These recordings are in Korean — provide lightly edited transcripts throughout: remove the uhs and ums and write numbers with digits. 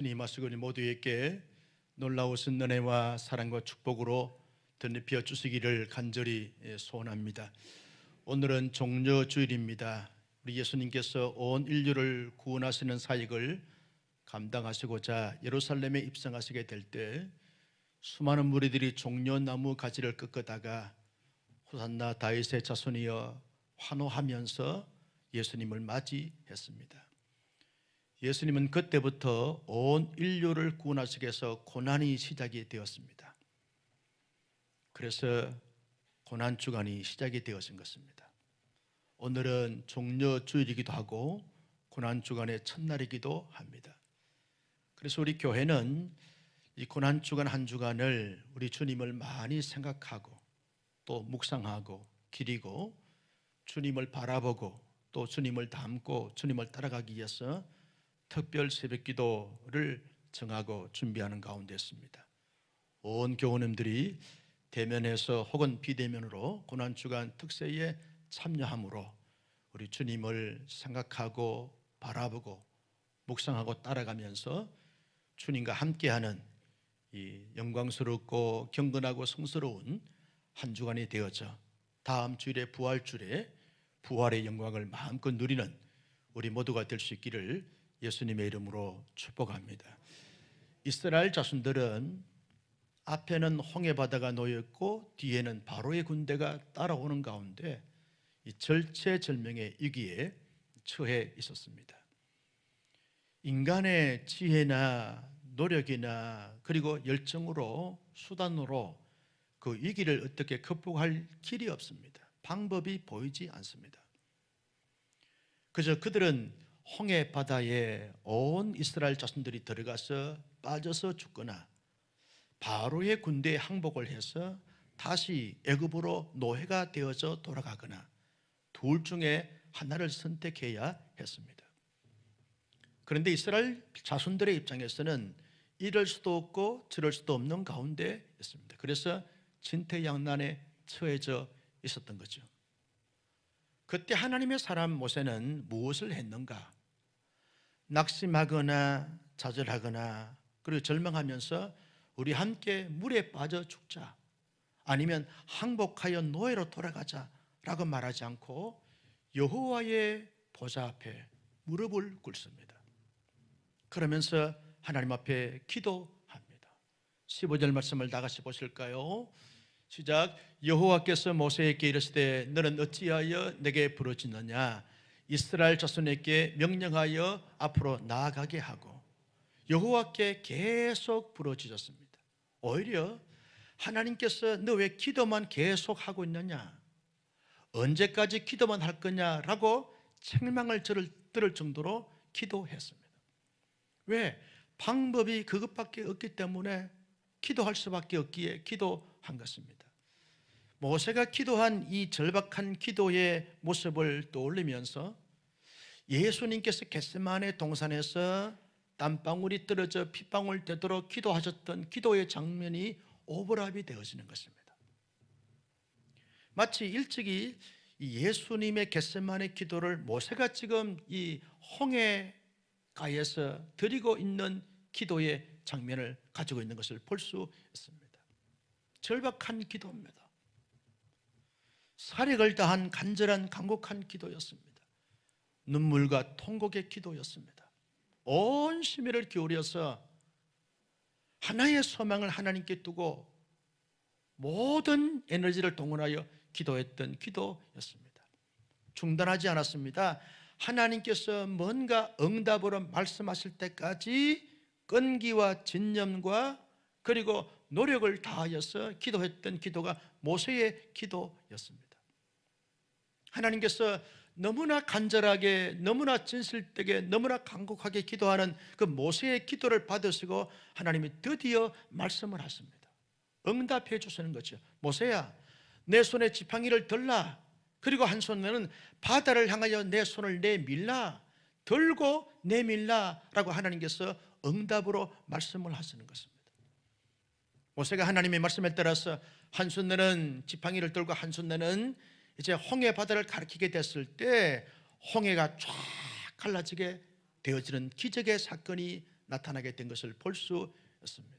주님 우리 모두에게 놀라우신 은혜와 사랑과 축복으로 덧입혀 주시기를 간절히 소원합니다. 오늘은 종려주일입니다. 우리 예수님께서 온 인류를 구원하시는 사역을 감당하시고자 예루살렘에 입성하시게 될 때 수많은 무리들이 종려나무 가지를 꺾다가 호산나 다윗의 자손이여 환호하면서 예수님을 맞이했습니다. 예수님은 그때부터 온 인류를 구원하시기 위해서 고난이 시작이 되었습니다. 그래서 고난주간이 시작이 되어진 것입니다. 오늘은 종려주일이기도 하고 고난주간의 첫날이기도 합니다. 그래서 우리 교회는 이 고난주간 한 주간을 우리 주님을 많이 생각하고 또 묵상하고 기리고 주님을 바라보고 또 주님을 닮고 주님을 따라가기 위해서 특별 새벽기도를 정하고 준비하는 가운데 있습니다. 온 교우님들이 대면에서 혹은 비대면으로 고난주간 특세에 참여함으로 우리 주님을 생각하고 바라보고 묵상하고 따라가면서 주님과 함께하는 이 영광스럽고 경건하고 성스러운 한 주간이 되어져 다음 주일에 부활주일에 부활의 영광을 마음껏 누리는 우리 모두가 될 수 있기를 예수님의 이름으로 축복합니다. 이스라엘 자손들은 앞에는 홍해바다가 놓여있고 뒤에는 바로의 군대가 따라오는 가운데 이 절체절명의 위기에 처해 있었습니다. 인간의 지혜나 노력이나 그리고 열정으로 수단으로 그 위기를 어떻게 극복할 길이 없습니다. 방법이 보이지 않습니다. 그저 그들은 홍해 바다에 온 이스라엘 자손들이 들어가서 빠져서 죽거나 바로의 군대에 항복을 해서 다시 애굽으로 노예가 되어서 돌아가거나 둘 중에 하나를 선택해야 했습니다. 그런데 이스라엘 자손들의 입장에서는 이럴 수도 없고 저럴 수도 없는 가운데 있습니다. 그래서 진퇴양난에 처해져 있었던 거죠. 그때 하나님의 사람 모세는 무엇을 했는가? 낙심하거나 좌절하거나 그리고 절망하면서 우리 함께 물에 빠져 죽자 아니면 항복하여 노예로 돌아가자 라고 말하지 않고 여호와의 보좌 앞에 무릎을 꿇습니다. 그러면서 하나님 앞에 기도합니다. 15절 말씀을 다 같이 보실까요? 시작. 여호와께서 모세에게 이르시되 너는 어찌하여 내게 부르짖느냐? 이스라엘 자손에게 명령하여 앞으로 나아가게 하고 여호와께 계속 부르짖었습니다. 오히려 하나님께서 너 왜 기도만 계속 하고 있느냐? 언제까지 기도만 할 거냐라고 책망을 들을 정도로 기도했습니다. 왜? 방법이 그것밖에 없기 때문에 기도할 수밖에 없기에 기도한 것입니다. 모세가 기도한 이 절박한 기도의 모습을 떠올리면서 예수님께서 겟세마네 동산에서 땀방울이 떨어져 핏방울 되도록 기도하셨던 기도의 장면이 오버랩이 되어지는 것입니다. 마치 일찍이 예수님의 겟세마네 기도를 모세가 지금 이 홍해가에서 드리고 있는 기도의 장면을 가지고 있는 것을 볼 수 있습니다. 절박한 기도입니다. 사력을 다한 간절한 간곡한 기도였습니다. 눈물과 통곡의 기도였습니다. 온 심혈을 기울여서 하나의 소망을 하나님께 두고 모든 에너지를 동원하여 기도했던 기도였습니다. 중단하지 않았습니다. 하나님께서 뭔가 응답으로 말씀하실 때까지 끈기와 진념과 그리고 노력을 다하여서 기도했던 기도가 모세의 기도였습니다. 하나님께서 너무나 간절하게 너무나 진실되게 너무나 간곡하게 기도하는 그 모세의 기도를 받으시고 하나님이 드디어 말씀을 하십니다. 응답해 주시는 거죠. 모세야 내 손에 지팡이를 들라. 그리고 한 손에는 바다를 향하여 내 손을 내밀라. 들고 내밀라 라고 하나님께서 응답으로 말씀을 하시는 것입니다. 모세가 하나님의 말씀에 따라서 한 손에는 지팡이를 들고 한 손에는 이제 홍해 바다를 가리키게 됐을 때 홍해가 쫙 갈라지게 되어지는 기적의 사건이 나타나게 된 것을 볼 수 있습니다.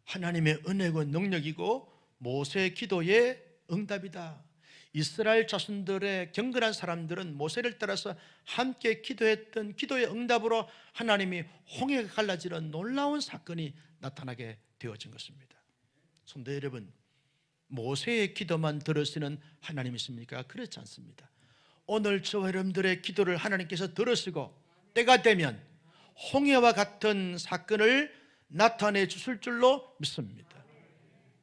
하나님의 은혜고 능력이고 모세의 기도의 응답이다. 이스라엘 자손들의 경건한 사람들은 모세를 따라서 함께 기도했던 기도의 응답으로 하나님이 홍해가 갈라지는 놀라운 사건이 나타나게 되어진 것입니다. 성도 여러분, 모세의 기도만 들으시는 하나님이십니까? 그렇지 않습니다. 오늘 저와 여러분들의 기도를 하나님께서 들으시고 때가 되면 홍해와 같은 사건을 나타내 주실 줄로 믿습니다.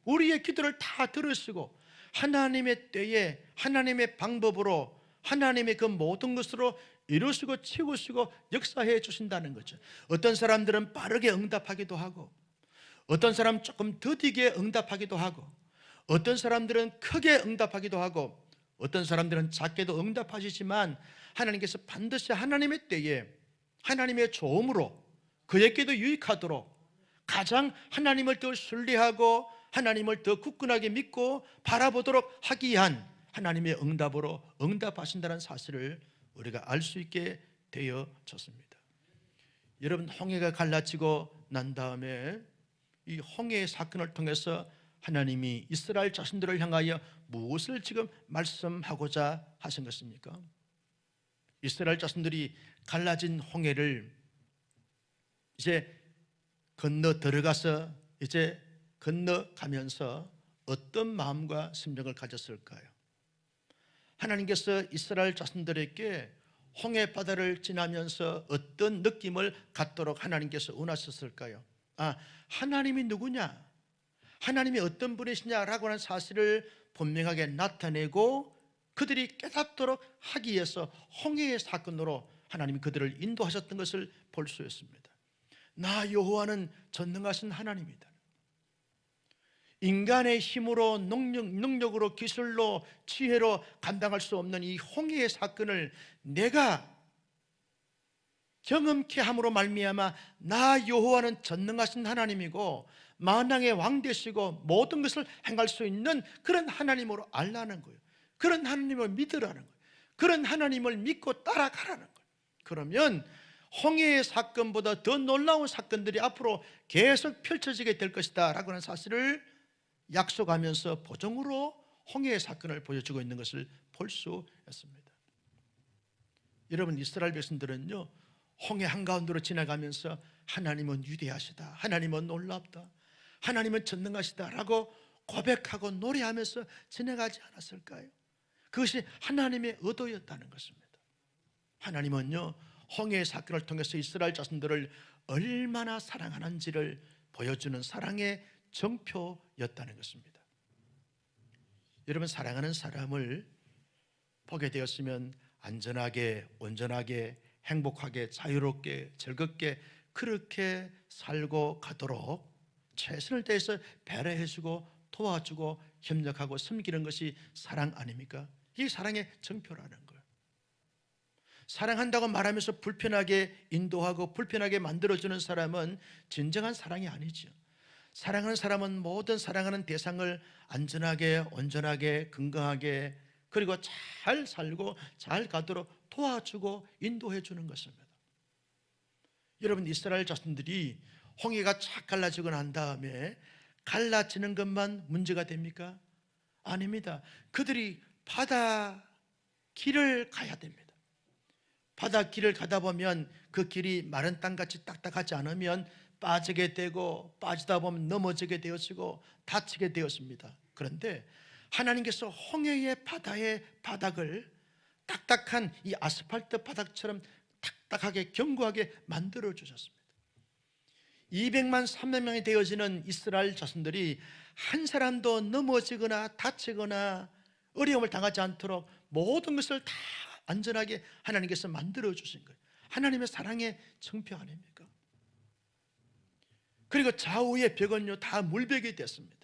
우리의 기도를 다 들으시고 하나님의 때에 하나님의 방법으로 하나님의 그 모든 것으로 이루시고 채우시고 역사해 주신다는 거죠. 어떤 사람들은 빠르게 응답하기도 하고, 어떤 사람은 조금 더디게 응답하기도 하고, 어떤 사람들은 크게 응답하기도 하고, 어떤 사람들은 작게도 응답하시지만 하나님께서 반드시 하나님의 때에 하나님의 조음으로 그에게도 유익하도록 가장 하나님을 더 신뢰하고 하나님을 더 굳건하게 믿고 바라보도록 하기 위한 하나님의 응답으로 응답하신다는 사실을 우리가 알 수 있게 되어졌습니다. 여러분, 홍해가 갈라지고 난 다음에 이 홍해의 사건을 통해서 하나님이 이스라엘 자신들을 향하여 무엇을 지금 말씀하고자 하신 것입니까? 이스라엘 자신들이 갈라진 홍해를 이제 건너 들어가서 이제 건너가면서 어떤 마음과 심정을 가졌을까요? 하나님께서 이스라엘 자손들에게 홍해 바다를 지나면서 어떤 느낌을 갖도록 하나님께서 원하셨을까요? 하나님이 누구냐? 하나님이 어떤 분이시냐라고 하는 사실을 분명하게 나타내고 그들이 깨닫도록 하기 위해서 홍해의 사건으로 하나님이 그들을 인도하셨던 것을 볼 수 있습니다. 나 여호와는 전능하신 하나님이다. 인간의 힘으로 능력으로 기술로 지혜로 감당할 수 없는 이 홍해의 사건을 내가 경험케 함으로 말미암아 나 여호와는 전능하신 하나님이고 만왕의 왕 되시고 모든 것을 행할 수 있는 그런 하나님으로 알라는 거예요. 그런 하나님을 믿으라는 거예요. 그런 하나님을 믿고 따라가라는 거예요. 그러면 홍해의 사건보다 더 놀라운 사건들이 앞으로 계속 펼쳐지게 될 것이다 라고 하는 사실을 약속하면서 보정으로 홍해의 사건을 보여주고 있는 것을 볼 수 있습니다. 여러분, 이스라엘 백성들은요, 홍해 한가운데로 지나가면서 하나님은 위대하시다, 하나님은 놀랍다, 하나님은 전능하시다 라고 고백하고 노래하면서 지나가지 않았을까요? 그것이 하나님의 의도였다는 것입니다. 하나님은요, 홍해의 사건을 통해서 이스라엘 자손들을 얼마나 사랑하는지를 보여주는 사랑의 정표였다는 것입니다. 여러분, 사랑하는 사람을 보게 되었으면 안전하게, 온전하게, 행복하게, 자유롭게, 즐겁게 그렇게 살고 가도록 최선을 다해서 배려해주고 도와주고 협력하고 섬기는 것이 사랑 아닙니까? 이게 사랑의 정표라는 거예요. 사랑한다고 말하면서 불편하게 인도하고 불편하게 만들어주는 사람은 진정한 사랑이 아니죠. 사랑하는 사람은 모든 사랑하는 대상을 안전하게, 온전하게, 건강하게 그리고 잘 살고 잘 가도록 도와주고 인도해 주는 것입니다. 여러분, 이스라엘 자손들이 홍해가 착 갈라지고 난 다음에 갈라지는 것만 문제가 됩니까? 아닙니다. 그들이 바다 길을 가야 됩니다. 바다 길을 가다 보면 그 길이 마른 땅같이 딱딱하지 않으면 빠지게 되고 빠지다 보면 넘어지게 되어지고 다치게 되었습니다. 그런데 하나님께서 홍해의 바다의 바닥을 딱딱한 이 아스팔트 바닥처럼 딱딱하게 견고하게 만들어 주셨습니다. 200만 300명이 되어지는 이스라엘 자손들이 한 사람도 넘어지거나 다치거나 어려움을 당하지 않도록 모든 것을 다 안전하게 하나님께서 만들어 주신 거예요. 하나님의 사랑의 정표 아닙니까? 그리고 좌우의 벽은요 다 물벽이 됐습니다.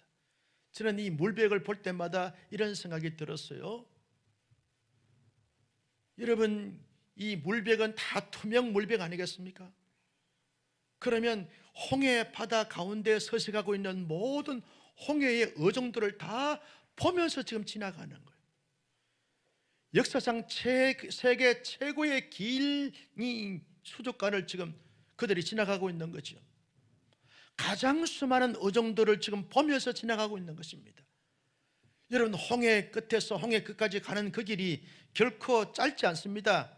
저는 이 물벽을 볼 때마다 이런 생각이 들었어요. 여러분, 이 물벽은 다 투명 물벽 아니겠습니까? 그러면 홍해 바다 가운데 서식하고 있는 모든 홍해의 어종들을 다 보면서 지금 지나가는 거예요. 역사상 세계 최고의 긴 수족관을 지금 그들이 지나가고 있는 거죠. 가장 수많은 어종들을 지금 보면서 지나가고 있는 것입니다. 여러분, 홍해 끝에서 홍해 끝까지 가는 그 길이 결코 짧지 않습니다.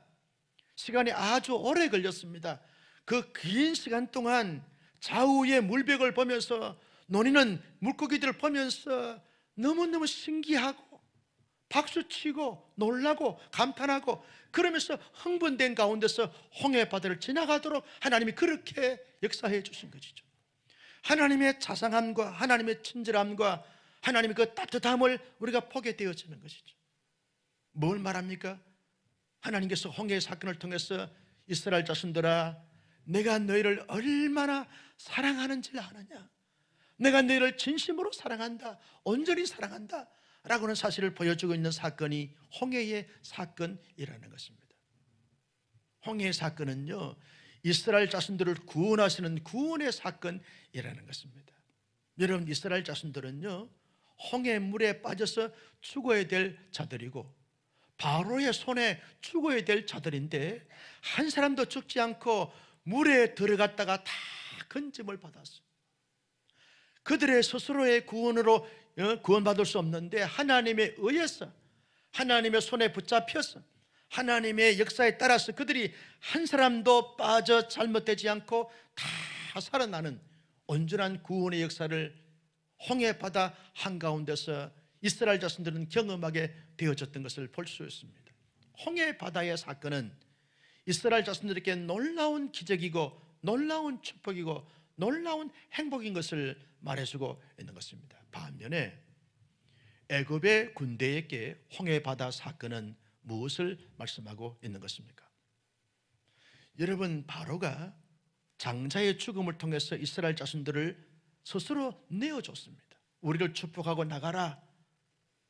시간이 아주 오래 걸렸습니다. 그 긴 시간 동안 좌우의 물벽을 보면서 논의는 물고기들을 보면서 너무너무 신기하고 박수치고 놀라고 감탄하고 그러면서 흥분된 가운데서 홍해 바다를 지나가도록 하나님이 그렇게 역사해 주신 것이죠. 하나님의 자상함과 하나님의 친절함과 하나님의 그 따뜻함을 우리가 보게 되어지는 것이죠. 뭘 말합니까? 하나님께서 홍해의 사건을 통해서 이스라엘 자손들아, 내가 너희를 얼마나 사랑하는지를 아느냐, 내가 너희를 진심으로 사랑한다, 온전히 사랑한다 라고는 사실을 보여주고 있는 사건이 홍해의 사건이라는 것입니다. 홍해의 사건은요, 이스라엘 자손들을 구원하시는 구원의 사건이라는 것입니다. 여러분, 이스라엘 자손들은요, 홍해 물에 빠져서 죽어야 될 자들이고 바로의 손에 죽어야 될 자들인데 한 사람도 죽지 않고 물에 들어갔다가 다 건짐을 받았어요. 그들의 스스로의 구원으로 구원받을 수 없는데 하나님에 의해서, 하나님의 손에 붙잡혀서 하나님의 역사에 따라서 그들이 한 사람도 빠져 잘못되지 않고 다 살아나는 온전한 구원의 역사를 홍해 바다 한가운데서 이스라엘 자손들은 경험하게 되어졌던 것을 볼 수 있습니다. 홍해 바다의 사건은 이스라엘 자손들에게 놀라운 기적이고 놀라운 축복이고 놀라운 행복인 것을 말해주고 있는 것입니다. 반면에 애굽의 군대에게 홍해 바다 사건은 무엇을 말씀하고 있는 것입니까? 여러분, 바로가 장자의 죽음을 통해서 이스라엘 자손들을 스스로 내어줬습니다. 우리를 축복하고 나가라,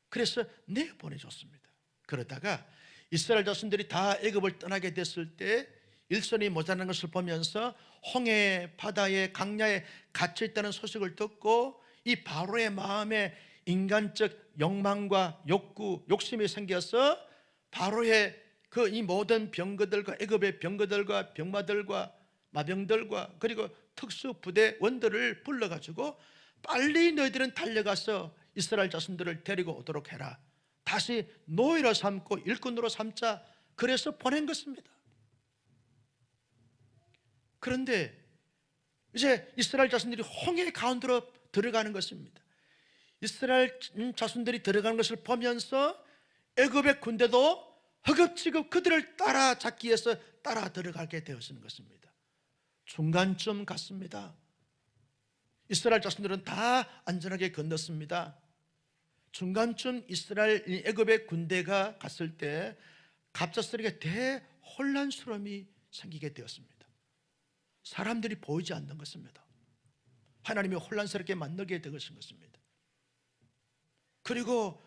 그래서 내보내줬습니다. 그러다가 이스라엘 자손들이 다 애굽을 떠나게 됐을 때 일손이 모자라는 것을 보면서 홍해 바다의 강야에 갇혀있다는 소식을 듣고 이 바로의 마음에 인간적 욕망과 욕구, 욕심이 생겨서 바로의 그 이 모든 병거들과 애굽의 병거들과 병마들과 마병들과 그리고 특수부대원들을 불러가지고 빨리 너희들은 달려가서 이스라엘 자손들을 데리고 오도록 해라, 다시 노예로 삼고 일꾼으로 삼자, 그래서 보낸 것입니다. 그런데 이제 이스라엘 자손들이 홍해 가운데로 들어가는 것입니다. 이스라엘 자손들이 들어가는 것을 보면서 애굽의 군대도 허겁지겁 그들을 따라잡기 위해서 따라 들어가게 되었는 것입니다. 중간쯤 갔습니다. 이스라엘 자손들은 다 안전하게 건넜습니다. 중간쯤 이스라엘 애굽의 군대가 갔을 때 갑작스럽게 대혼란스러움이 생기게 되었습니다. 사람들이 보이지 않는 것입니다. 하나님이 혼란스럽게 만들게 된 것입니다. 그리고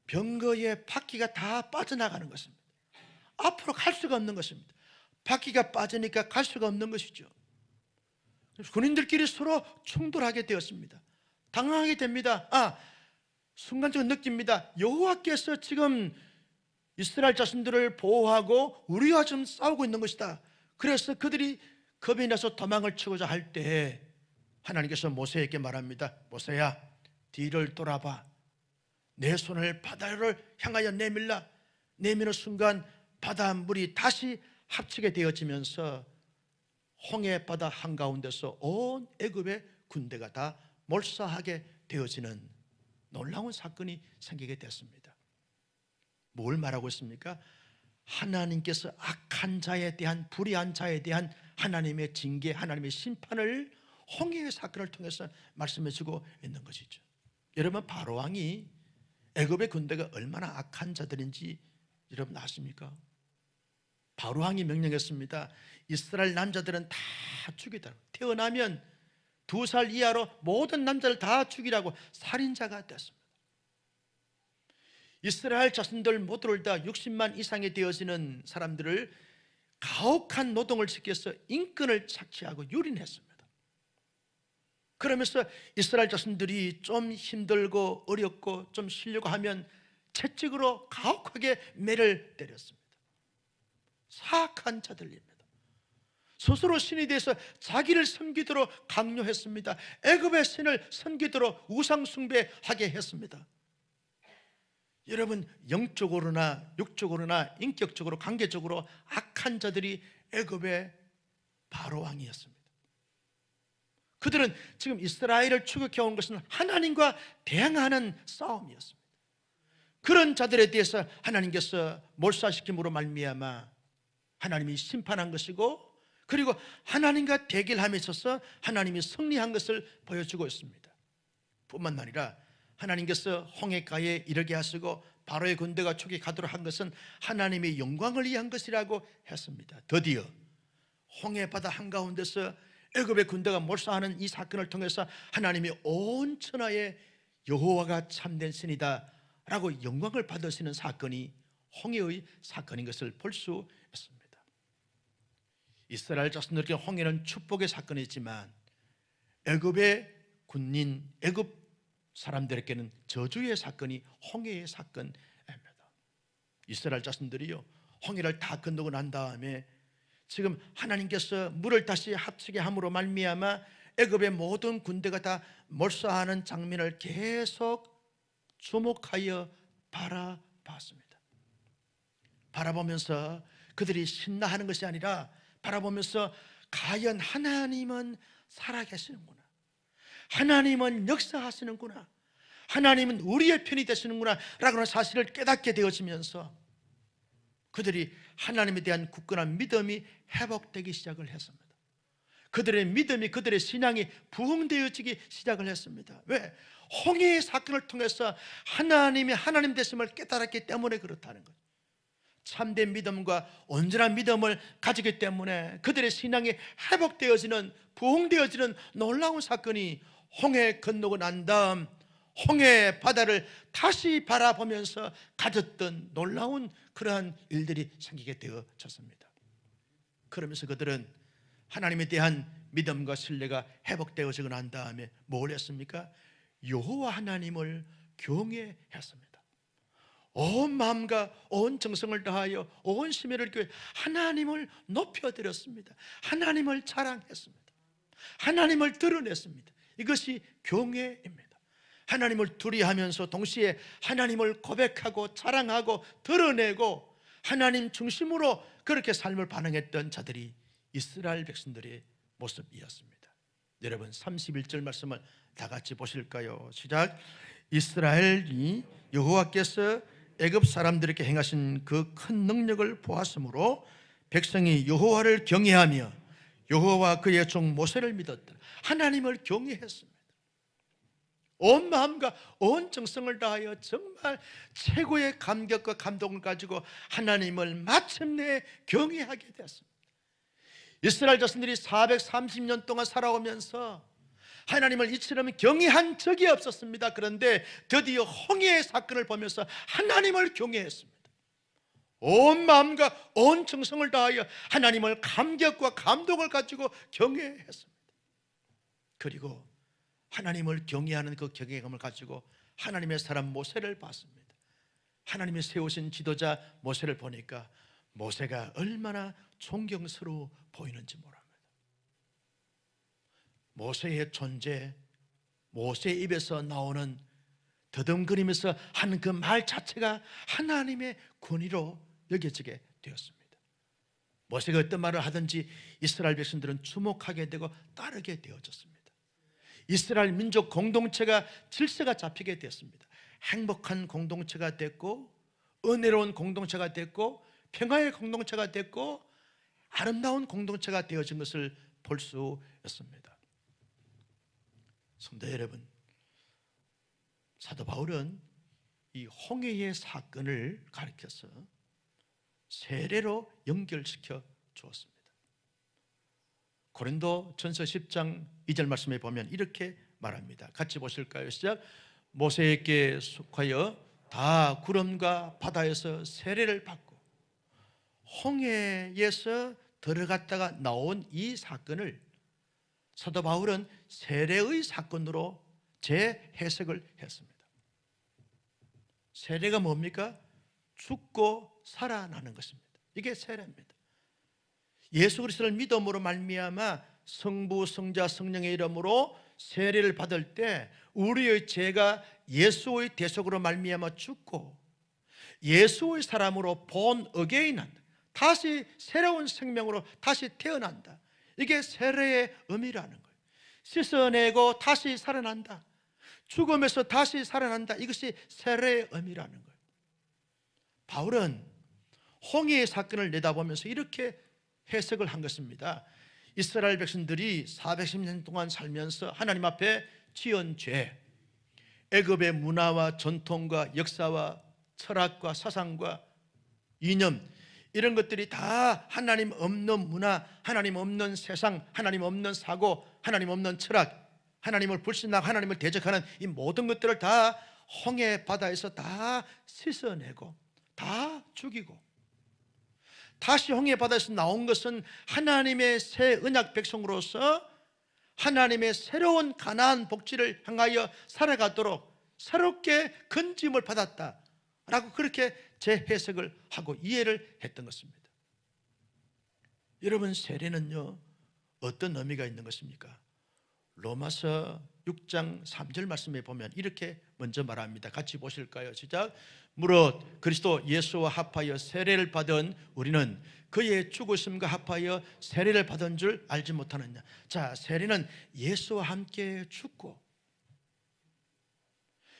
병거의 바퀴가 다 빠져나가는 것입니다. 앞으로 갈 수가 없는 것입니다. 바퀴가 빠지니까 갈 수가 없는 것이죠. 군인들끼리 서로 충돌하게 되었습니다. 당황하게 됩니다. 순간적으로 느낍니다. 여호와께서 지금 이스라엘 자손들을 보호하고 우리와 좀 싸우고 있는 것이다. 그래서 그들이 겁이 나서 도망을 치고자 할 때 하나님께서 모세에게 말합니다. 모세야, 뒤를 돌아봐. 내 손을 바다를 향하여 내밀라. 내미는 순간 바닷물이 다시 합치게 되어지면서 홍해 바다 한가운데서 온 애굽의 군대가 다 몰사하게 되어지는 놀라운 사건이 생기게 됐습니다. 뭘 말하고 있습니까? 하나님께서 악한 자에 대한, 불의한 자에 대한 하나님의 징계, 하나님의 심판을 홍해의 사건을 통해서 말씀해 주고 있는 것이죠. 여러분, 바로 왕이 애굽의 군대가 얼마나 악한 자들인지 여러분 아십니까? 바로 왕이 명령했습니다. 이스라엘 남자들은 다 죽이라고, 태어나면 2살 이하로 모든 남자를 다 죽이라고 살인자가 됐습니다. 이스라엘 자손들 모두를 다 60만 이상이 되어지는 사람들을 가혹한 노동을 시켜서 인권을 착취하고 유린했습니다. 그러면서 이스라엘 자손들이 좀 힘들고 어렵고 좀 쉬려고 하면 채찍으로 가혹하게 매를 때렸습니다. 사악한 자들입니다. 스스로 신이 돼서 자기를 섬기도록 강요했습니다. 애굽의 신을 섬기도록 우상 숭배하게 했습니다. 여러분, 영적으로나 육적으로나 인격적으로 관계적으로 악한 자들이 애굽의 바로 왕이었습니다. 그들은 지금 이스라엘을 추격해온 것은 하나님과 대항하는 싸움이었습니다. 그런 자들에 대해서 하나님께서 몰살시킴으로 말미암아 하나님이 심판한 것이고, 그리고 하나님과 대결함에 있어서 하나님이 승리한 것을 보여주고 있습니다. 뿐만 아니라 하나님께서 홍해가에 이르게 하시고 바로의 군대가 추격하도록 한 것은 하나님의 영광을 위한 것이라고 했습니다. 드디어 홍해 바다 한가운데서 애굽의 군대가 몰살하는 이 사건을 통해서 하나님이 온 천하에 여호와가 참된 신이다 라고 영광을 받으시는 사건이 홍해의 사건인 것을 볼 수 있습니다. 이스라엘 자손들에게 홍해는 축복의 사건이지만 애굽의 군인, 애굽 사람들에게는 저주의 사건이 홍해의 사건입니다. 이스라엘 자손들이요, 홍해를 다 건너고 난 다음에 지금 하나님께서 물을 다시 합치게 함으로 말미암아 애굽의 모든 군대가 다 몰살하는 장면을 계속 주목하여 바라봤습니다. 바라보면서 그들이 신나하는 것이 아니라 바라보면서 과연 하나님은 살아계시는구나, 하나님은 역사하시는구나, 하나님은 우리의 편이 되시는구나 라는 사실을 깨닫게 되어지면서 그들이 하나님에 대한 굳건한 믿음이 회복되기 시작을 했습니다. 그들의 믿음이, 그들의 신앙이 부흥되어지기 시작을 했습니다. 왜? 홍해의 사건을 통해서 하나님이 하나님 되심을 깨달았기 때문에 그렇다는 거예요. 참된 믿음과 온전한 믿음을 가지기 때문에 그들의 신앙이 회복되어지는, 부흥되어지는 놀라운 사건이 홍해 건너고 난 다음 홍해 바다를 다시 바라보면서 가졌던 놀라운 그러한 일들이 생기게 되어졌습니다. 그러면서 그들은 하나님에 대한 믿음과 신뢰가 회복되어지고 난 다음에 뭘 했습니까? 여호와 하나님을 경외했습니다. 온 마음과 온 정성을 다하여 온 심혈을 기울여 하나님을 높여드렸습니다. 하나님을 자랑했습니다. 하나님을 드러냈습니다. 이것이 경외입니다. 하나님을 두려워하면서 동시에 하나님을 고백하고 자랑하고 드러내고 하나님 중심으로 그렇게 삶을 반응했던 자들이 이스라엘 백성들의 모습이었습니다. 여러분, 31절 말씀을 다 같이 보실까요? 시작. 이스라엘이 여호와께서 애굽 사람들에게 행하신 그 큰 능력을 보았으므로 백성이 여호와를 경외하며 여호와 그의 종 모세를 믿었다. 하나님을 경외했습니다. 온 마음과 온 정성을 다하여 정말 최고의 감격과 감동을 가지고 하나님을 마침내 경외하게 되었습니다. 이스라엘 자손들이 430년 동안 살아오면서 하나님을 이처럼 경외한 적이 없었습니다. 그런데 드디어 홍해의 사건을 보면서 하나님을 경외했습니다. 온 마음과 온 정성을 다하여 하나님을 감격과 감동을 가지고 경외했습니다. 그리고 하나님을 경외하는 그 경외감을 가지고 하나님의 사람 모세를 봤습니다. 하나님이 세우신 지도자 모세를 보니까 모세가 얼마나 존경스러워 보이는지 모릅니다. 모세의 존재, 모세의 입에서 나오는 더듬거리면서 하는 그 말 자체가 하나님의 권위로 여겨지게 되었습니다. 모세가 어떤 말을 하든지 이스라엘 백성들은 주목하게 되고 따르게 되어졌습니다. 이스라엘 민족 공동체가 질서가 잡히게 되었습니다. 행복한 공동체가 됐고, 은혜로운 공동체가 됐고, 평화의 공동체가 됐고, 아름다운 공동체가 되어진 것을 볼 수 있습니다. 성도 여러분, 사도 바울은 이 홍해의 사건을 가리켜서 세례로 연결시켜 주었습니다. 고린도 전서 10장 2절 말씀에 보면 이렇게 말합니다. 같이 보실까요? 시작. 모세에게 속하여 다 구름과 바다에서 세례를 받고 홍해에서 들어갔다가 나온 이 사건을 사도 바울은 세례의 사건으로 재해석을 했습니다. 세례가 뭡니까? 죽고 살아나는 것입니다. 이게 세례입니다. 예수 그리스도를 믿음으로 말미암아 성부, 성자, 성령의 이름으로 세례를 받을 때 우리의 죄가 예수의 대속으로 말미암아 죽고 예수의 사람으로 본 어게인한다. 다시 새로운 생명으로 다시 태어난다. 이게 세례의 의미라는 거예요. 씻어내고 다시 살아난다. 죽음에서 다시 살아난다. 이것이 세례의 의미라는 거예요. 바울은 홍해의 사건을 내다보면서 이렇게 해석을 한 것입니다. 이스라엘 백성들이 410년 동안 살면서 하나님 앞에 지은 죄, 애굽의 문화와 전통과 역사와 철학과 사상과 이념, 이런 것들이 다 하나님 없는 문화, 하나님 없는 세상, 하나님 없는 사고, 하나님 없는 철학, 하나님을 불신하고 하나님을 대적하는 이 모든 것들을 다 홍해 바다에서 다 씻어내고 다 죽이고, 다시 홍해 바다에서 나온 것은 하나님의 새 언약 백성으로서 하나님의 새로운 가나안 복지를 향하여 살아가도록 새롭게 건짐을 받았다라고 그렇게 재해석을 하고 이해를 했던 것입니다. 여러분, 세례는요 어떤 의미가 있는 것입니까? 로마서 6장 3절 말씀에 보면 이렇게 먼저 말합니다. 같이 보실까요? 시작. 무릇 그리스도 예수와 합하여 세례를 받은 우리는 그의 죽으심과 합하여 세례를 받은 줄 알지 못하느냐. 자, 세례는 예수와 함께 죽고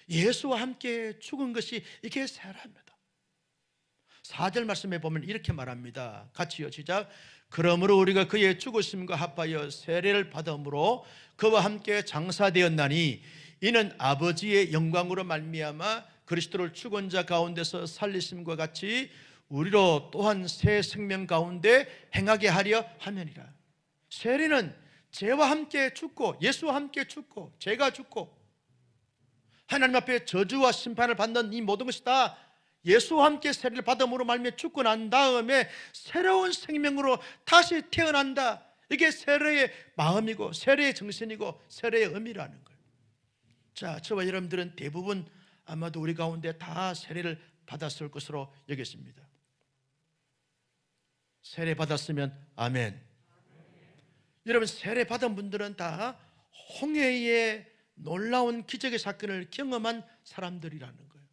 예수와 함께 죽은 것이 이게 세례입니다. 4절 말씀에 보면 이렇게 말합니다. 같이요, 시작. 그러므로 우리가 그의 죽으심과 합하여 세례를 받음으로 그와 함께 장사되었나니 이는 아버지의 영광으로 말미암아 그리스도를 죽은 자 가운데서 살리심과 같이 우리로 또한 새 생명 가운데 행하게 하려 함이니라. 세례는 죄와 함께 죽고 예수와 함께 죽고 죄가 죽고 하나님 앞에 저주와 심판을 받는 이 모든 것이 다 예수와 함께 세례를 받음으로 말미암아 죽고 난 다음에 새로운 생명으로 다시 태어난다. 이게 세례의 마음이고 세례의 정신이고 세례의 의미라는 거예요. 자, 저와 여러분들은 대부분 아마도 우리 가운데 다 세례를 받았을 것으로 여겼습니다. 세례 받았으면 아멘. 여러분, 세례 받은 분들은 다 홍해의 놀라운 기적의 사건을 경험한 사람들이라는 거예요.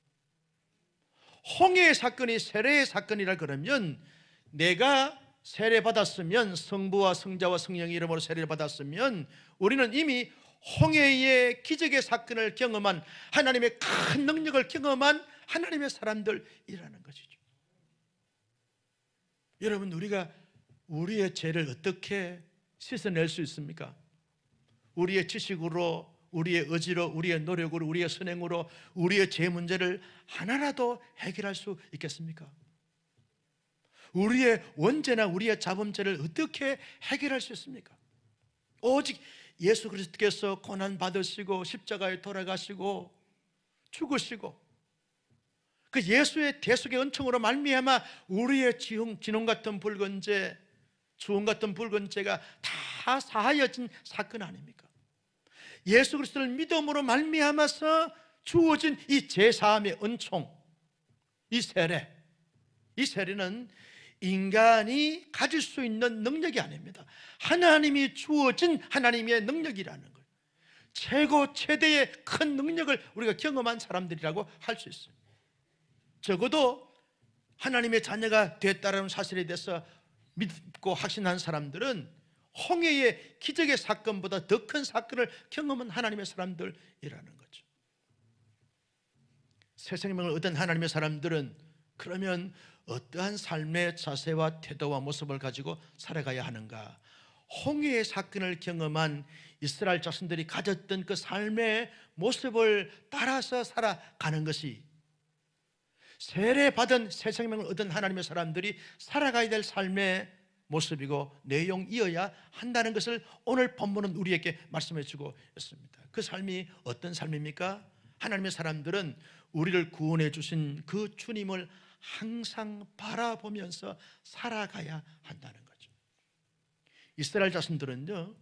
홍해의 사건이 세례의 사건이라 그러면 내가 세례 받았으면 성부와 성자와 성령의 이름으로 세례를 받았으면 우리는 이미 홍해의 기적의 사건을 경험한 하나님의 큰 능력을 경험한 하나님의 사람들이라는 것이죠. 여러분, 우리가 우리의 죄를 어떻게 씻어낼 수 있습니까? 우리의 지식으로, 우리의 의지로, 우리의 노력으로, 우리의 선행으로 우리의 죄 문제를 하나라도 해결할 수 있겠습니까? 우리의 원죄나 우리의 자범죄를 어떻게 해결할 수 있습니까? 오직 예수 그리스도께서 고난 받으시고 십자가에 돌아가시고 죽으시고 그 예수의 대속의 은총으로 말미암아 우리의 진홍 같은 붉은 죄, 주홍 같은 붉은 죄가 다 사하여진 사건 아닙니까? 예수 그리스도를 믿음으로 말미암아서 주어진 이 제사함의 은총, 이 세례는 인간이 가질 수 있는 능력이 아닙니다. 하나님이 주어진 하나님의 능력이라는 거예요. 최고 최대의 큰 능력을 우리가 경험한 사람들이라고 할 수 있습니다. 적어도 하나님의 자녀가 됐다는 사실에 대해서 믿고 확신한 사람들은 홍해의 기적의 사건보다 더 큰 사건을 경험한 하나님의 사람들이라는 거죠. 새 생명을 얻은 하나님의 사람들은 그러면 어떠한 삶의 자세와 태도와 모습을 가지고 살아가야 하는가? 홍해의 사건을 경험한 이스라엘 자손들이 가졌던 그 삶의 모습을 따라서 살아가는 것이 세례받은 새 생명을 얻은 하나님의 사람들이 살아가야 될 삶의 모습이고 내용이어야 한다는 것을 오늘 본문은 우리에게 말씀해 주고 있습니다. 그 삶이 어떤 삶입니까? 하나님의 사람들은 우리를 구원해 주신 그 주님을 항상 바라보면서 살아가야 한다는 거죠. 이스라엘 자손들은요,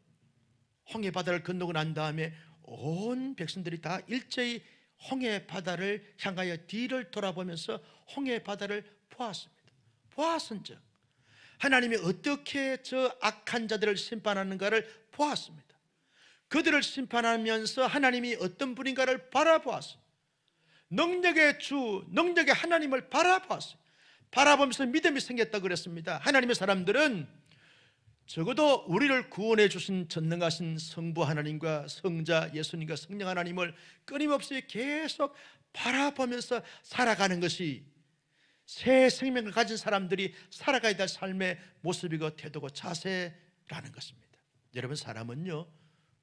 홍해 바다를 건너고 난 다음에 온 백성들이 다 일제히 홍해 바다를 향하여 뒤를 돌아보면서 홍해 바다를 보았습니다. 보았은즉 하나님이 어떻게 저 악한 자들을 심판하는가를 보았습니다. 그들을 심판하면서 하나님이 어떤 분인가를 바라보았어요. 능력의 주, 능력의 하나님을 바라보았어요. 바라보면서 믿음이 생겼다고 그랬습니다. 하나님의 사람들은 적어도 우리를 구원해 주신 전능하신 성부 하나님과 성자 예수님과 성령 하나님을 끊임없이 계속 바라보면서 살아가는 것이 새 생명을 가진 사람들이 살아가야 될 삶의 모습이고 태도고 자세라는 것입니다. 여러분, 사람은요,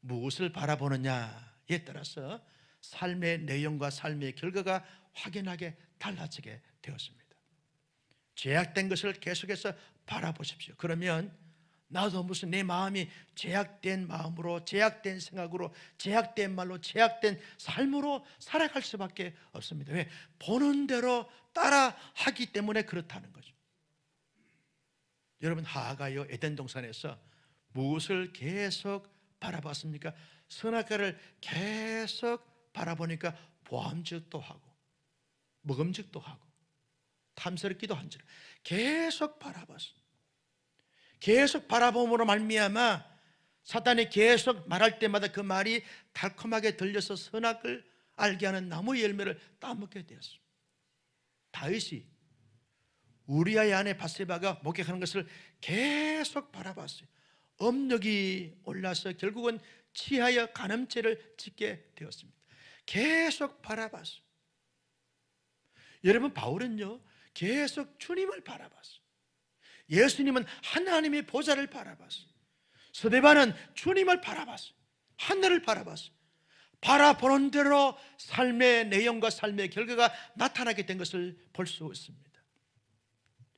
무엇을 바라보느냐에 따라서 삶의 내용과 삶의 결과가 확연하게 달라지게 되었습니다. 죄악된 것을 계속해서 바라보십시오. 그러면 나도 무슨 내 마음이 죄악된 마음으로, 죄악된 생각으로, 죄악된 말로, 죄악된 삶으로 살아갈 수밖에 없습니다. 왜? 보는 대로 따라 하기 때문에 그렇다는 거죠. 여러분, 하하가요 에덴 동산에서 무엇을 계속 바라봤습니까? 선악과를 계속 바라보니까 보암직도 하고 먹음직도 하고 탐스럽기도 한지라 계속 바라봤습니다. 계속 바라봄으로 말미암아 사탄이 계속 말할 때마다 그 말이 달콤하게 들려서 선악을 알게 하는 나무의 열매를 따먹게 되었습니다. 다윗이 우리아의 아내 밧세바가 목욕하는 것을 계속 바라봤어요. 업력이 올라서 결국은 치하여 간음죄를 짓게 되었습니다. 계속 바라봤어요. 여러분, 바울은요 계속 주님을 바라봤어요. 예수님은 하나님의 보좌를 바라봤어요. 스데반은 주님을 바라봤어요. 하늘을 바라봤어요. 바라보는 대로 삶의 내용과 삶의 결과가 나타나게 된 것을 볼 수 있습니다.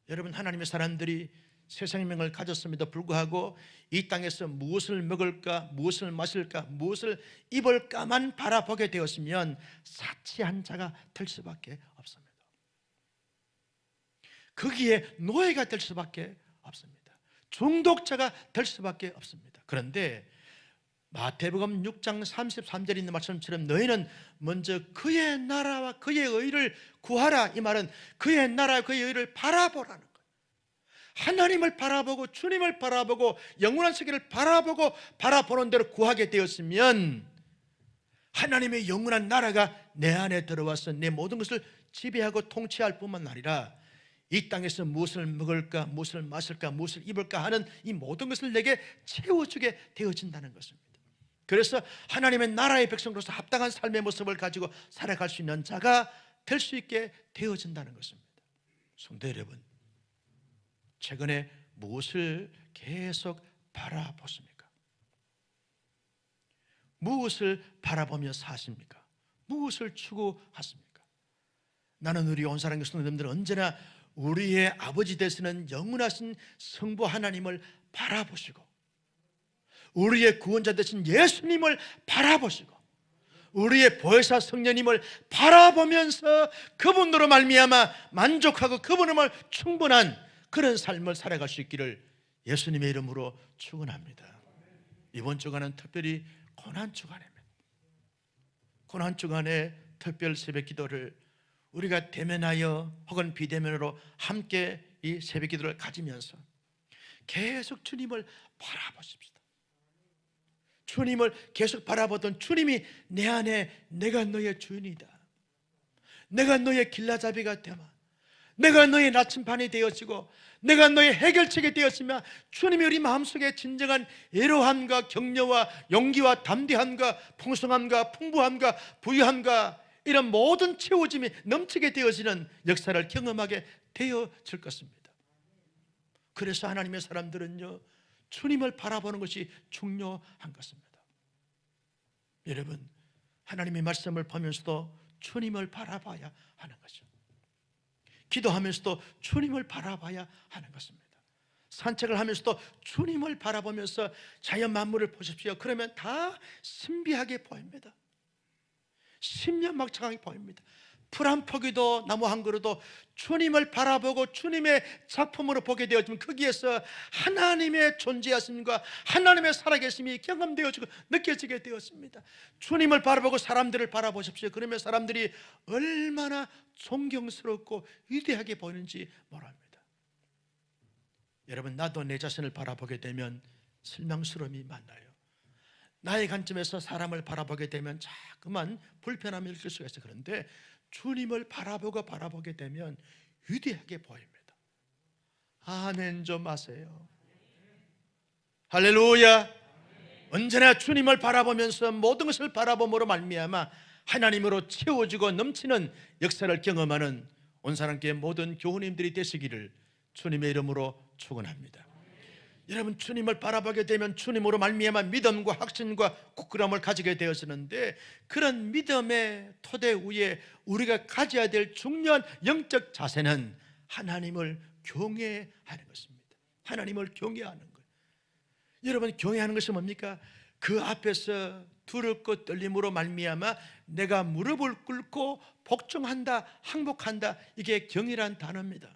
여러분, 하나님의 사람들이 새 생명을 가졌음에도 불구하고 이 땅에서 무엇을 먹을까, 무엇을 마실까, 무엇을 입을까만 바라보게 되었으면 사치한 자가 될 수밖에 없습니다. 거기에 노예가 될 수밖에 없습니다. 중독자가 될 수밖에 없습니다. 그런데 마태복음 6장 33절에 있는 말씀처럼 너희는 먼저 그의 나라와 그의 의를 구하라. 이 말은 그의 나라와 그의 의를 바라보라는 거예요. 하나님을 바라보고 주님을 바라보고 영원한 세계를 바라보고 바라보는 대로 구하게 되었으면 하나님의 영원한 나라가 내 안에 들어와서 내 모든 것을 지배하고 통치할 뿐만 아니라 이 땅에서 무엇을 먹을까, 무엇을 마실까, 무엇을 입을까 하는 이 모든 것을 내게 채워주게 되어진다는 것입니다. 그래서 하나님의 나라의 백성으로서 합당한 삶의 모습을 가지고 살아갈 수 있는 자가 될 수 있게 되어진다는 것입니다. 성도 여러분, 최근에 무엇을 계속 바라보십니까? 무엇을 바라보며 사십니까? 무엇을 추구하십니까? 나는 우리 온 사랑의 성도님들은 언제나 우리의 아버지 되시는 영원하신 성부 하나님을 바라보시고 우리의 구원자 되신 예수님을 바라보시고 우리의 보혜사 성령님을 바라보면서 그분으로 말미암아 만족하고 그분으로 충분한 그런 삶을 살아갈 수 있기를 예수님의 이름으로 축원합니다. 이번 주간은 특별히 고난주간입니다. 고난주간에 특별 새벽 기도를 우리가 대면하여 혹은 비대면으로 함께 이 새벽 기도를 가지면서 계속 주님을 바라보십시다. 주님을 계속 바라보던 주님이 내 안에 내가 너의 주인이다, 내가 너의 길라잡이가 되마, 내가 너의 나침반이 되어지고 내가 너의 해결책이 되었으며 주님이 우리 마음속에 진정한 애로함과 격려와 용기와 담대함과 풍성함과 풍부함과 부유함과 이런 모든 채워짐이 넘치게 되어지는 역사를 경험하게 되어질 것입니다. 그래서 하나님의 사람들은요 주님을 바라보는 것이 중요한 것입니다. 여러분, 하나님의 말씀을 보면서도 주님을 바라봐야 하는 거죠. 기도하면서도 주님을 바라봐야 하는 것입니다. 산책을 하면서도 주님을 바라보면서 자연 만물을 보십시오. 그러면 다 신비하게 보입니다. 신명막창하게 보입니다. 풀 한 포기도 나무 한 그루도 주님을 바라보고 주님의 작품으로 보게 되어지면 거기에서 하나님의 존재하심과 하나님의 살아계심이 경험되어지고 느껴지게 되었습니다. 주님을 바라보고 사람들을 바라보십시오. 그러면 사람들이 얼마나 존경스럽고 위대하게 보이는지 모릅니다. 여러분, 나도 내 자신을 바라보게 되면 실망스러움이 많아요. 나의 관점에서 사람을 바라보게 되면 자꾸만 불편함을 느낄 수가 있어요. 그런데 주님을 바라보게 되면 위대하게 보입니다. 아멘 좀 하세요. 할렐루야. 언제나 주님을 바라보면서 모든 것을 바라봄으로 말미암아 하나님으로 채워지고 넘치는 역사를 경험하는 온 사람께 모든 교우님들이 되시기를 주님의 이름으로 축원합니다. 여러분, 주님을 바라보게 되면 주님으로 말미암아 믿음과 확신과 굳건함을 가지게 되어지는데, 그런 믿음의 토대 위에 우리가 가져야 될 중요한 영적 자세는 하나님을 경외하는 것입니다. 하나님을 경외하는 거예요. 여러분, 경외하는 것이 뭡니까? 그 앞에서 두렵고 떨림으로 말미암아 내가 무릎을 꿇고 복종한다, 항복한다, 이게 경이란 단어입니다.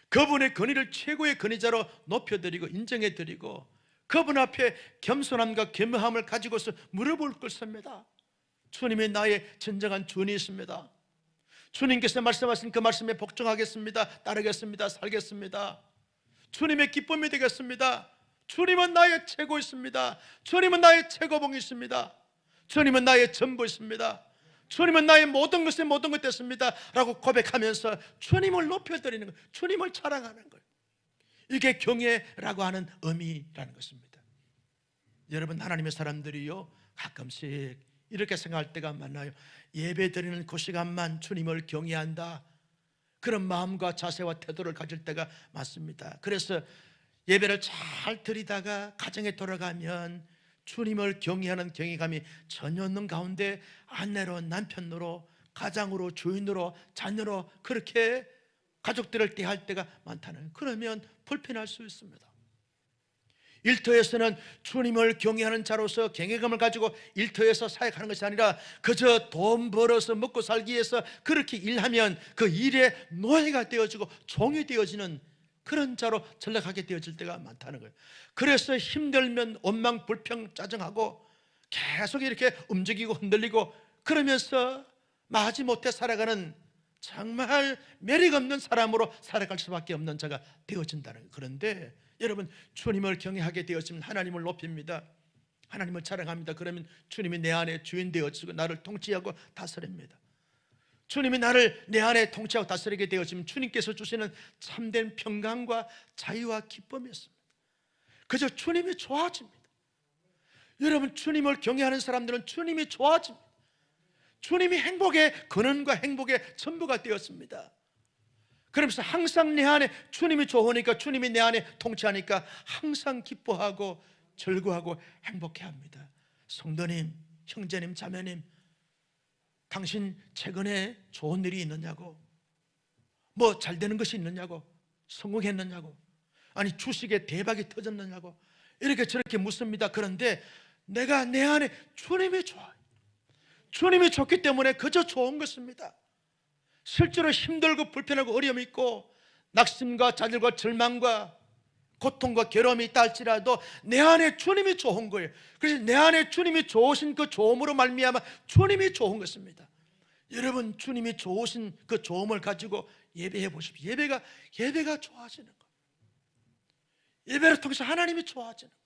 그분의 권위를 최고의 권위자로 높여드리고 인정해드리고 그분 앞에 겸손함과 겸허함을 가지고서 무릎을 꿇습니다. 주님이 나의 진정한 주님이십니다. 주님께서 말씀하신 그 말씀에 복종하겠습니다. 따르겠습니다. 살겠습니다. 주님의 기쁨이 되겠습니다. 주님은 나의 최고이십니다. 주님은 나의 최고봉이십니다. 주님은 나의 전부이십니다. 주님은 나의 모든 것의 모든 것 됐습니다 라고 고백하면서 주님을 높여드리는 거예요. 주님을 자랑하는 거예요. 이게 경외라고 하는 의미라는 것입니다. 여러분, 하나님의 사람들이요, 가끔씩 이렇게 생각할 때가 많아요. 예배 드리는 그 시간만 주님을 경외한다, 그런 마음과 자세와 태도를 가질 때가 많습니다. 그래서 예배를 잘 드리다가 가정에 돌아가면 주님을 경외하는 경외감이 전혀 없는 가운데 아내로, 남편으로, 가장으로, 주인으로, 자녀로 그렇게 가족들을 대할 때가 많다는 거예요. 그러면 불편할 수 있습니다. 일터에서는 주님을 경외하는 자로서 경외감을 가지고 일터에서 사역하는 것이 아니라 그저 돈 벌어서 먹고 살기 위해서 그렇게 일하면 그 일의 노예가 되어지고 종이 되어지는 그런 자로 전락하게 되어질 때가 많다는 거예요. 그래서 힘들면 원망, 불평, 짜증하고 계속 이렇게 움직이고 흔들리고 그러면서 마지못해 살아가는 정말 매력 없는 사람으로 살아갈 수밖에 없는 자가 되어진다는 거예요. 그런데 여러분, 주님을 경외하게 되어지면 하나님을 높입니다. 하나님을 자랑합니다. 그러면 주님이 내 안에 주인 되어지고 나를 통치하고 다스립니다. 주님이 나를 내 안에 통치하고 다스리게 되어지면 주님께서 주시는 참된 평강과 자유와 기쁨이 있습니다. 그저 주님이 좋아집니다. 여러분, 주님을 경외하는 사람들은 주님이 좋아집니다. 주님이 행복의 근원과 행복의 전부가 되었습니다. 그러면서 항상 내 안에 주님이 좋으니까, 주님이 내 안에 통치하니까 항상 기뻐하고 즐거워하고 행복해합니다. 성도님, 형제님, 자매님, 당신 최근에 좋은 일이 있느냐고, 뭐 잘 되는 것이 있느냐고, 성공했느냐고, 아니 주식에 대박이 터졌느냐고 이렇게 저렇게 묻습니다. 그런데 내가 내 안에 주님이 좋아요. 주님이 좋기 때문에 그저 좋은 것입니다. 실제로 힘들고 불편하고 어려움이 있고 낙심과 좌절과 절망과 고통과 괴로움이 있다 할지라도 내 안에 주님이 좋은 거예요. 그래서 내 안에 주님이 좋으신 그 좋음으로 말미암아 주님이 좋은 것입니다. 여러분, 주님이 좋으신 그 좋음을 가지고 예배해 보십시오. 예배가 좋아지는 거예요. 예배를 통해서 하나님이 좋아지는 거예요.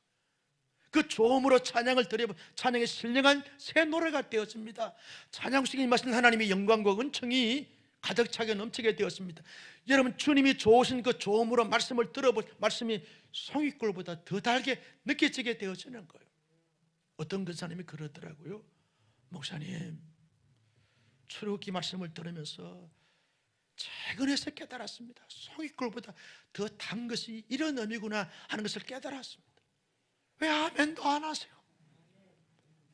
그 좋음으로 찬양을 드려보면 찬양의 신령한 새 노래가 되어집니다. 찬양식이 임하신 하나님의 영광과 은총이 가득 차게 넘치게 되었습니다. 여러분, 주님이 좋으신 그 좋음으로 말씀을 들어보면 말씀이 송이꿀보다 더 달게 느껴지게 되어지는 거예요. 어떤 근사님이 그러더라고요. 목사님, 출애굽기 말씀을 들으면서 최근에서 깨달았습니다. 송이꿀보다 더 단 것이 이런 의미구나 하는 것을 깨달았습니다. 왜 아멘도 안 하세요?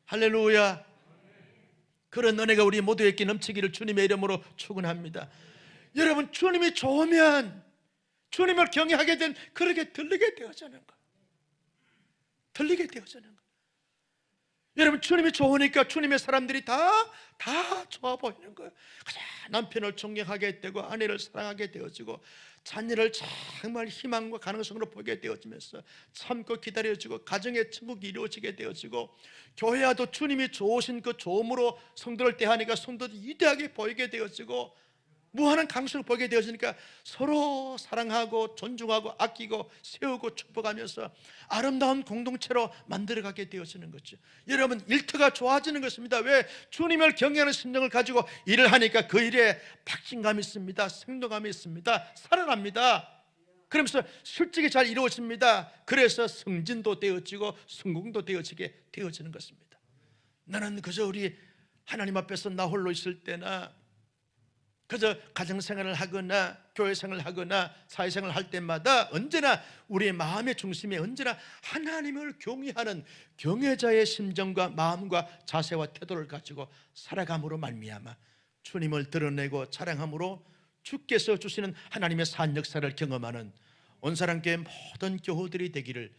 할렐루야. 그런 은혜가 우리 모두에게 넘치기를 주님의 이름으로 축원합니다. 여러분, 주님이 좋으면 주님을 경외하게 된 그렇게 들리게 되어지는 거예요. 들리게 되어지는 거예요. 여러분, 주님이 좋으니까 주님의 사람들이 다 좋아 보이는 거예요. 남편을 존경하게 되고 아내를 사랑하게 되어지고 자녀를 정말 희망과 가능성으로 보게 되어지면서 참고 기다려지고 가정의 천국이 이루어지게 되어지고 교회와도 주님이 좋으신 그 좋음으로 성도를 대하니까 성도도 위대하게 보이게 되어지고 무한한 강수를 보게 되었으니까 서로 사랑하고 존중하고 아끼고 세우고 축복하면서 아름다운 공동체로 만들어가게 되어지는 거죠. 여러분, 일터가 좋아지는 것입니다. 왜? 주님을 경외하는 심정을 가지고 일을 하니까 그 일에 박진감이 있습니다. 생동감이 있습니다. 살아납니다. 그러면서 실적이 잘 이루어집니다. 그래서 승진도 되어지고 성공도 되어지게 되어지는 것입니다. 나는 그저 우리 하나님 앞에서 나 홀로 있을 때나 그저 가정생활을 하거나 교회생활을 하거나 사회생활을 할 때마다 언제나 우리의 마음의 중심에 언제나 하나님을 경외하는 경외자의 심정과 마음과 자세와 태도를 가지고 살아감으로 말미암아 주님을 드러내고 자랑함으로 주께서 주시는 하나님의 산 역사를 경험하는 온사랑교회 모든 교우들이 되기를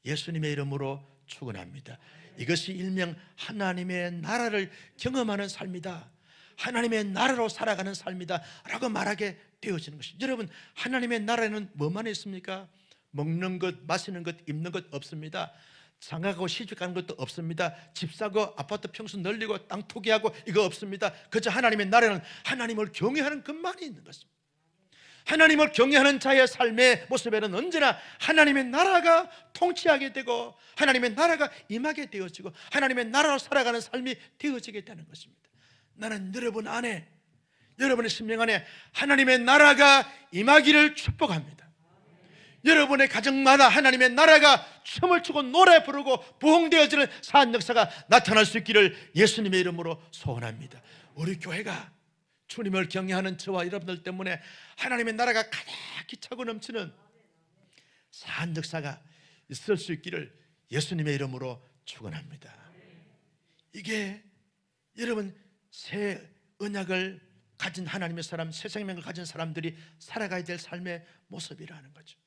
예수님의 이름으로 축원합니다. 이것이 일명 하나님의 나라를 경험하는 삶이다, 하나님의 나라로 살아가는 삶이다 라고 말하게 되어지는 것입니다. 여러분, 하나님의 나라에는 뭐만 있습니까? 먹는 것, 마시는 것, 입는 것 없습니다. 장가가고 시집가는 것도 없습니다. 집 사고 아파트 평수 늘리고 땅 투기하고 이거 없습니다. 그저 하나님의 나라는 하나님을 경외하는 것만이 있는 것입니다. 하나님을 경외하는 자의 삶의 모습에는 언제나 하나님의 나라가 통치하게 되고 하나님의 나라가 임하게 되어지고 하나님의 나라로 살아가는 삶이 되어지게 되는 것입니다. 나는 여러분 안에, 여러분의 심령 안에 하나님의 나라가 임하기를 축복합니다. 여러분의 가정마다 하나님의 나라가 춤을 추고 노래 부르고 부흥되어지는 산 역사가 나타날 수 있기를 예수님의 이름으로 소원합니다. 우리 교회가 주님을 경외하는 저와 여러분들 때문에 하나님의 나라가 가득히 차고 넘치는 산 역사가 있을 수 있기를 예수님의 이름으로 축원합니다. 이게 여러분 새 언약을 가진 하나님의 사람, 새 생명을 가진 사람들이 살아가야 될 삶의 모습이라는 거죠.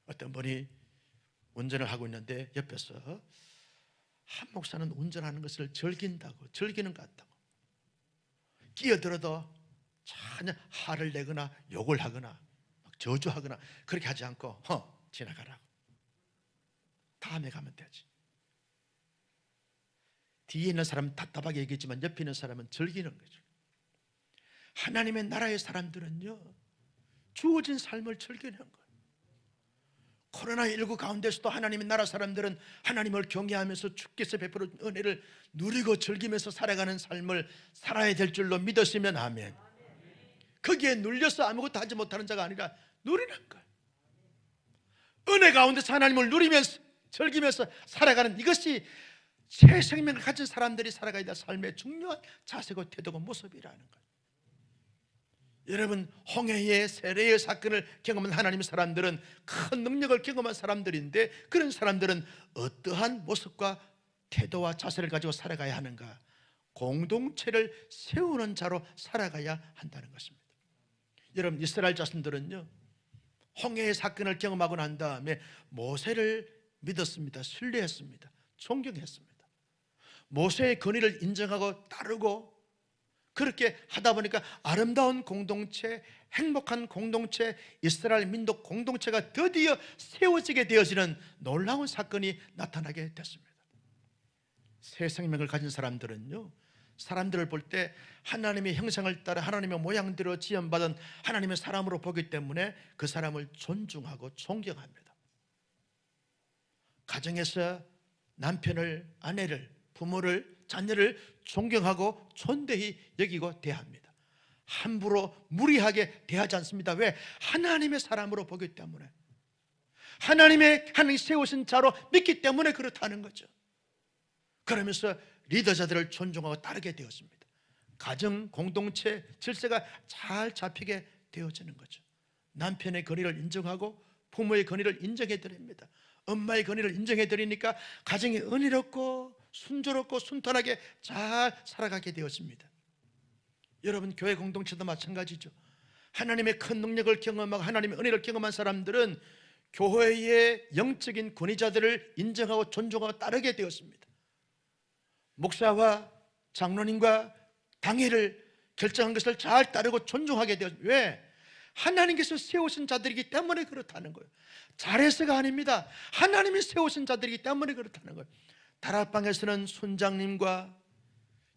어떤 분이 운전을 하고 있는데 옆에서 한 목사는 운전하는 것을 즐긴다고, 즐기는 것 같다고, 끼어들어도 전혀 화를 내거나 욕을 하거나 저주하거나 그렇게 하지 않고 지나가라고, 다음에 가면 되지. 뒤에 있는 사람은 답답하게 얘기했지만 옆에 있는 사람은 즐기는 거죠. 하나님의 나라의 사람들은요, 주어진 삶을 즐기는 거예요. 코로나19 가운데서도 하나님의 나라 사람들은 하나님을 경외하면서 주께서 베풀어 은혜를 누리고 즐기면서 살아가는 삶을 살아야 될 줄로 믿었으면 아멘. 거기에 눌려서 아무것도 하지 못하는 자가 아니라 누리는 거예요. 은혜 가운데서 하나님을 누리면서 즐기면서 살아가는 이것이 새 생명을 가진 사람들이 살아가야 될 삶의 중요한 자세고 태도고 모습이라는 거예요. 여러분, 홍해의 세례의 사건을 경험한 하나님의 사람들은 큰 능력을 경험한 사람들인데 그런 사람들은 어떠한 모습과 태도와 자세를 가지고 살아가야 하는가? 공동체를 세우는 자로 살아가야 한다는 것입니다. 여러분, 이스라엘 자손들은요, 홍해의 사건을 경험하고 난 다음에 모세를 믿었습니다. 신뢰했습니다. 존경했습니다. 모세의 권위를 인정하고 따르고 그렇게 하다 보니까 아름다운 공동체, 행복한 공동체, 이스라엘 민족 공동체가 드디어 세워지게 되어지는 놀라운 사건이 나타나게 됐습니다. 새 생명을 가진 사람들은요, 사람들을 볼 때 하나님의 형상을 따라 하나님의 모양대로 지음받은 하나님의 사람으로 보기 때문에 그 사람을 존중하고 존경합니다. 가정에서 남편을, 아내를, 부모를, 자녀를 존경하고 존대히 여기고 대합니다. 함부로 무리하게 대하지 않습니다. 왜? 하나님의 사람으로 보기 때문에, 하나님이 세우신 자로 믿기 때문에 그렇다는 거죠. 그러면서 리더자들을 존중하고 따르게 되었습니다. 가정, 공동체 질서가 잘 잡히게 되어지는 거죠. 남편의 권위를 인정하고 부모의 권위를 인정해 드립니다. 엄마의 권위를 인정해 드리니까 가정이 은혜롭고 순조롭고 순탄하게 잘 살아가게 되었습니다. 여러분, 교회 공동체도 마찬가지죠. 하나님의 큰 능력을 경험하고 하나님의 은혜를 경험한 사람들은 교회의 영적인 권위자들을 인정하고 존중하고 따르게 되었습니다. 목사와 장로님과 당회를 결정한 것을 잘 따르고 존중하게 되었습니다. 왜? 하나님께서 세우신 자들이기 때문에 그렇다는 거예요. 잘해서가 아닙니다. 하나님이 세우신 자들이기 때문에 그렇다는 거예요. 다락방에서는 순장님과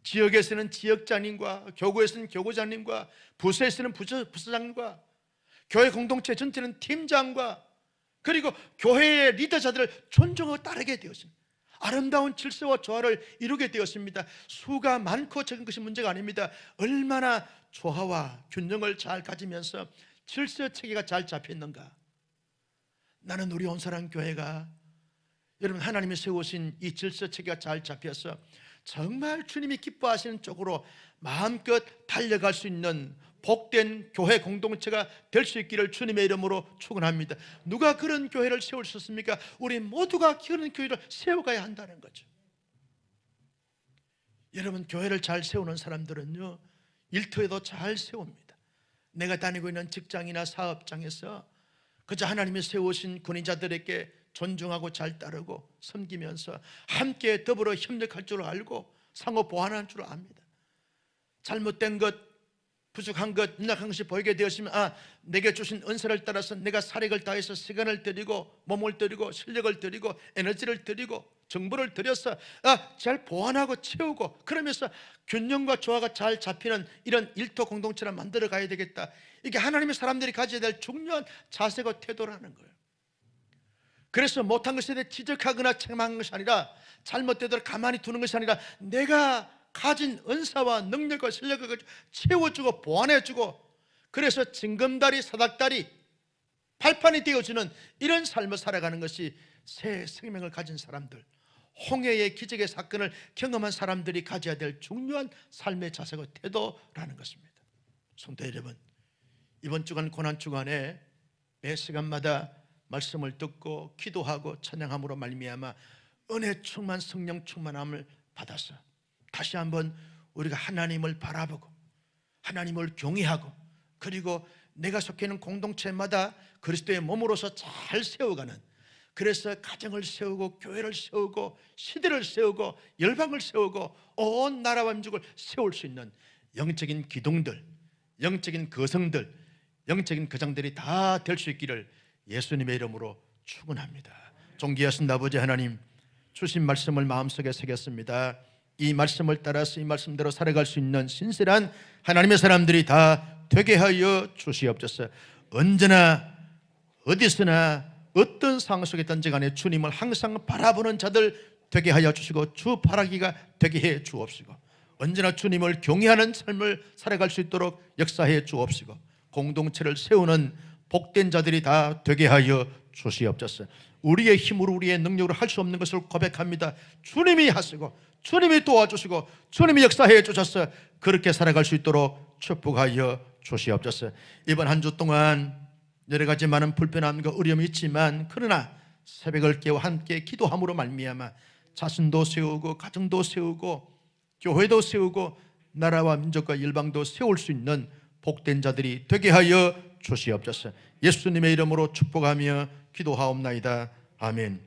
지역에서는 지역장님과 교구에서는 교구장님과 부서에서는 부서장님과 교회 공동체 전체는 팀장과 그리고 교회의 리더자들을 존중하고 따르게 되었습니다. 아름다운 질서와 조화를 이루게 되었습니다. 수가 많고 적은 것이 문제가 아닙니다. 얼마나 조화와 균형을 잘 가지면서 질서 체계가 잘 잡혔는가. 나는 우리 온사랑 교회가 여러분 하나님이 세우신 이 질서 체계가 잘 잡혀서 정말 주님이 기뻐하시는 쪽으로 마음껏 달려갈 수 있는 복된 교회 공동체가 될 수 있기를 주님의 이름으로 축원합니다. 누가 그런 교회를 세울 수 있습니까? 우리 모두가 그런 교회를 세워가야 한다는 거죠. 여러분, 교회를 잘 세우는 사람들은요, 일터에도 잘 세웁니다. 내가 다니고 있는 직장이나 사업장에서 그저 하나님이 세우신 권위자들에게 존중하고 잘 따르고 섬기면서 함께 더불어 협력할 줄 알고 상호 보완할 줄 압니다. 잘못된 것, 부족한 것, 연약한 것이 보이게 되었으면 내게 주신 은사를 따라서 내가 사력을 다해서 시간을 들이고 몸을 들이고 실력을 들이고 에너지를 들이고 정보를 들여서 잘 보완하고 채우고 그러면서 균형과 조화가 잘 잡히는 이런 일터 공동체를 만들어 가야 되겠다. 이게 하나님의 사람들이 가져야 될 중요한 자세고 태도라는 거예요. 그래서 못한 것에 대해 지적하거나 책망하는 것이 아니라 잘못되도록 가만히 두는 것이 아니라 내가 가진 은사와 능력과 실력을 채워주고 보완해주고 그래서 징검다리 사닥다리 발판이 되어주는 이런 삶을 살아가는 것이 새 생명을 가진 사람들, 홍해의 기적의 사건을 경험한 사람들이 가져야 될 중요한 삶의 자세고 태도라는 것입니다. 성도 여러분, 이번 주간 고난주간에 매 시간마다 말씀을 듣고 기도하고 찬양함으로 말미암아 은혜 충만 성령 충만함을 받아서 다시 한번 우리가 하나님을 바라보고 하나님을 경외하고 그리고 내가 속해 있는 공동체마다 그리스도의 몸으로서 잘 세워가는, 그래서 가정을 세우고 교회를 세우고 시대를 세우고 열방을 세우고 온 나라와 민족을 세울 수 있는 영적인 기둥들, 영적인 거성들, 영적인 거장들이 다 될 수 있기를 예수님의 이름으로 축원합니다. 존귀하신 아버지 하나님, 주신 말씀을 마음속에 새겼습니다. 이 말씀을 따라서 이 말씀대로 살아갈 수 있는 신실한 하나님의 사람들이 다 되게 하여 주시옵소서. 언제나 어디서나 어떤 상황 속에 있든지 간에 주님을 항상 바라보는 자들 되게 하여 주시고 주 바라기가 되게 해 주옵시고 언제나 주님을 경외하는 삶을 살아갈 수 있도록 역사해 주옵시고 공동체를 세우는 복된 자들이 다 되게 하여 주시옵소서. 우리의 힘으로 우리의 능력으로 할 수 없는 것을 고백합니다. 주님이 하시고 주님이 도와주시고 주님이 역사해 주셔서 그렇게 살아갈 수 있도록 축복하여 주시옵소서. 이번 한 주 동안 여러 가지 많은 불편함과 어려움이 있지만 그러나 새벽을 깨워 함께 기도함으로 말미암아 자신도 세우고 가정도 세우고 교회도 세우고 나라와 민족과 열방도 세울 수 있는 복된 자들이 되게 하여 주시옵소서. 예수님의 이름으로 축복하며 기도하옵나이다. 아멘.